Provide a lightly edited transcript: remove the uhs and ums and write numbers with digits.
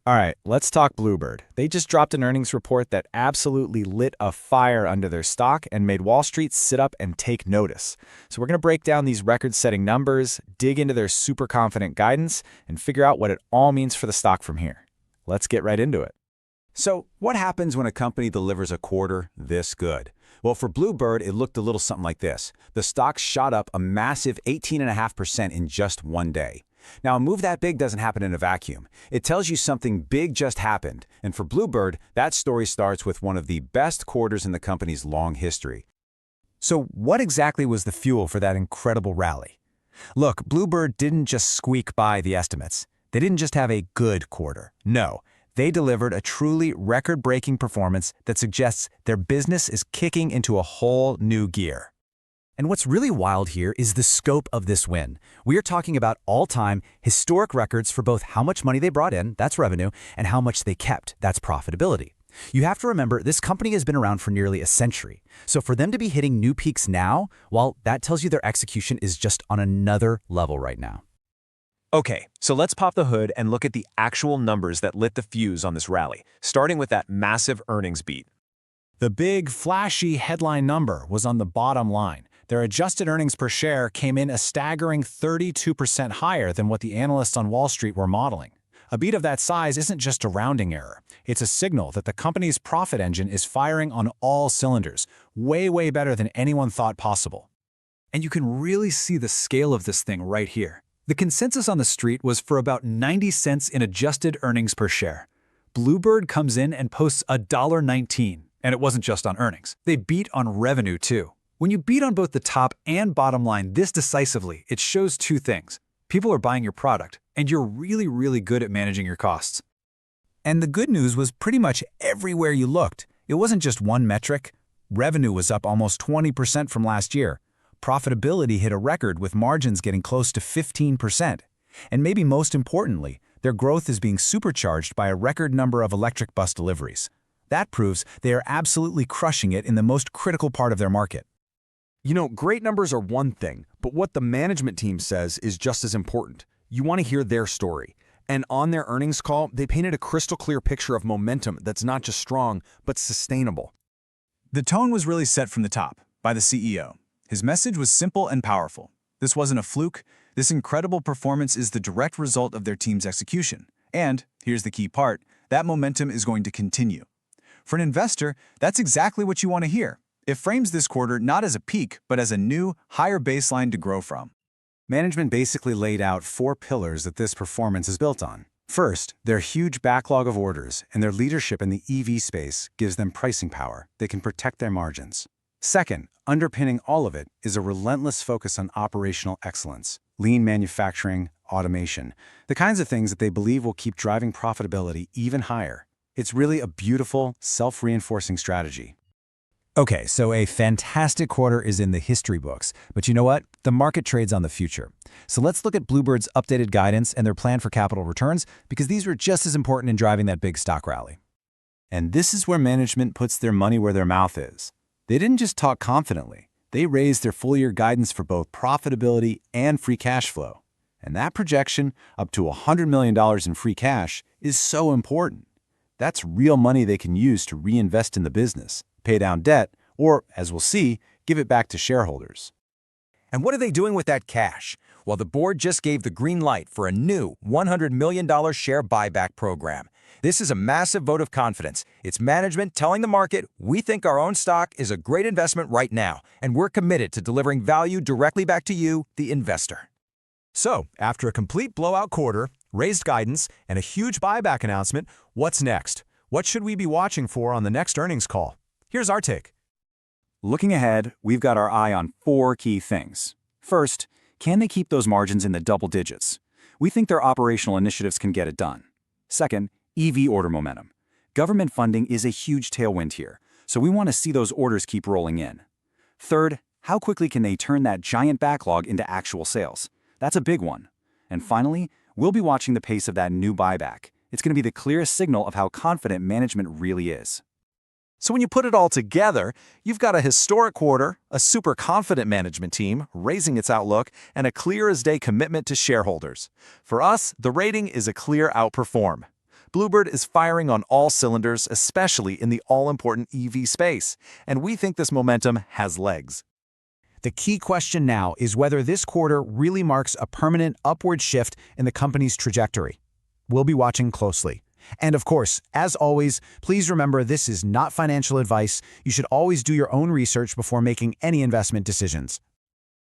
All right, let's talk Bluebird. They just dropped an earnings report that absolutely lit a fire under their stock and made Wall Street sit up and take notice. So we're going to break down these record-setting numbers, dig into their super confident guidance, and figure out what it all means for the stock from here. Let's get right into it. So, what happens when a company delivers a quarter this good? Well, for Bluebird, it looked a little something like this. The stock shot up a massive 18.5% in just one day. Now, a move that big doesn't happen in a vacuum. It tells you something big just happened. And for Bluebird, that story starts with one of the best quarters in the company's long history. So what exactly was the fuel for that incredible rally? Look, Bluebird didn't just squeak by the estimates. They didn't just have a good quarter. No, they delivered a truly record-breaking performance that suggests their business is kicking into a whole new gear. And what's really wild here is the scope of this win. We are talking about all-time historic records for both how much money they brought in, that's revenue, and how much they kept, that's profitability. You have to remember, this company has been around for nearly a century. So for them to be hitting new peaks now, well, that tells you their execution is just on another level right now. Okay, so let's pop the hood and look at the actual numbers that lit the fuse on this rally, starting with that massive earnings beat. The big, flashy headline number was on the bottom line. Their adjusted earnings per share came in a staggering 32% higher than what the analysts on Wall Street were modeling. A beat of that size isn't just a rounding error. It's a signal that the company's profit engine is firing on all cylinders, way better than anyone thought possible. And you can really see the scale of this thing right here. The consensus on the street was for about 90 cents in adjusted earnings per share. Bluebird comes in and posts $1.19, and it wasn't just on earnings. They beat on revenue too. When you beat on both the top and bottom line this decisively, it shows two things. People are buying your product, and you're really good at managing your costs. And the good news was pretty much everywhere you looked. It wasn't just one metric. Revenue was up almost 20% from last year. Profitability hit a record with margins getting close to 15%. And maybe most importantly, their growth is being supercharged by a record number of electric bus deliveries. That proves they are absolutely crushing it in the most critical part of their market. You know, great numbers are one thing, but what the management team says is just as important. You want to hear their story. And on their earnings call, they painted a crystal clear picture of momentum that's not just strong, but sustainable. The tone was really set from the top, by the CEO. His message was simple and powerful. This wasn't a fluke. This incredible performance is the direct result of their team's execution. And, here's the key part, that momentum is going to continue. For an investor, that's exactly what you want to hear. It frames this quarter not as a peak, but as a new, higher baseline to grow from. Management basically laid out 4 pillars that this performance is built on. First, their huge backlog of orders and their leadership in the EV space gives them pricing power. They can protect their margins. Second, underpinning all of it is a relentless focus on operational excellence, lean manufacturing, automation, the kinds of things that they believe will keep driving profitability even higher. It's really a beautiful, self-reinforcing strategy. Okay, so a fantastic quarter is in the history books, but you know what? The market trades on the future. So let's look at Bluebird's updated guidance and their plan for capital returns, because these were just as important in driving that big stock rally. And this is where management puts their money where their mouth is. They didn't just talk confidently. They raised their full-year guidance for both profitability and free cash flow. And that projection, up to $100 million in free cash, is so important. That's real money they can use to reinvest in the business, pay down debt, or, as we'll see, give it back to shareholders. And what are they doing with that cash? Well, the board just gave the green light for a new $100 million share buyback program. This is a massive vote of confidence. It's management telling the market, we think our own stock is a great investment right now, and we're committed to delivering value directly back to you, the investor. So, after a complete blowout quarter, raised guidance, and a huge buyback announcement, what's next? What should we be watching for on the next earnings call? Here's our take. Looking ahead, we've got our eye on 4 key things. First, can they keep those margins in the double digits? We think their operational initiatives can get it done. Second, EV order momentum. Government funding is a huge tailwind here, so we want to see those orders keep rolling in. Third, how quickly can they turn that giant backlog into actual sales? That's a big one. And finally, we'll be watching the pace of that new buyback. It's going to be the clearest signal of how confident management really is. So when you put it all together, you've got a historic quarter, a super confident management team raising its outlook, and a clear-as-day commitment to shareholders. For us, the rating is a clear outperform. Bluebird is firing on all cylinders, especially in the all-important EV space, and we think this momentum has legs. The key question now is whether this quarter really marks a permanent upward shift in the company's trajectory. We'll be watching closely. And of course, as always, please remember this is not financial advice. You should always do your own research before making any investment decisions.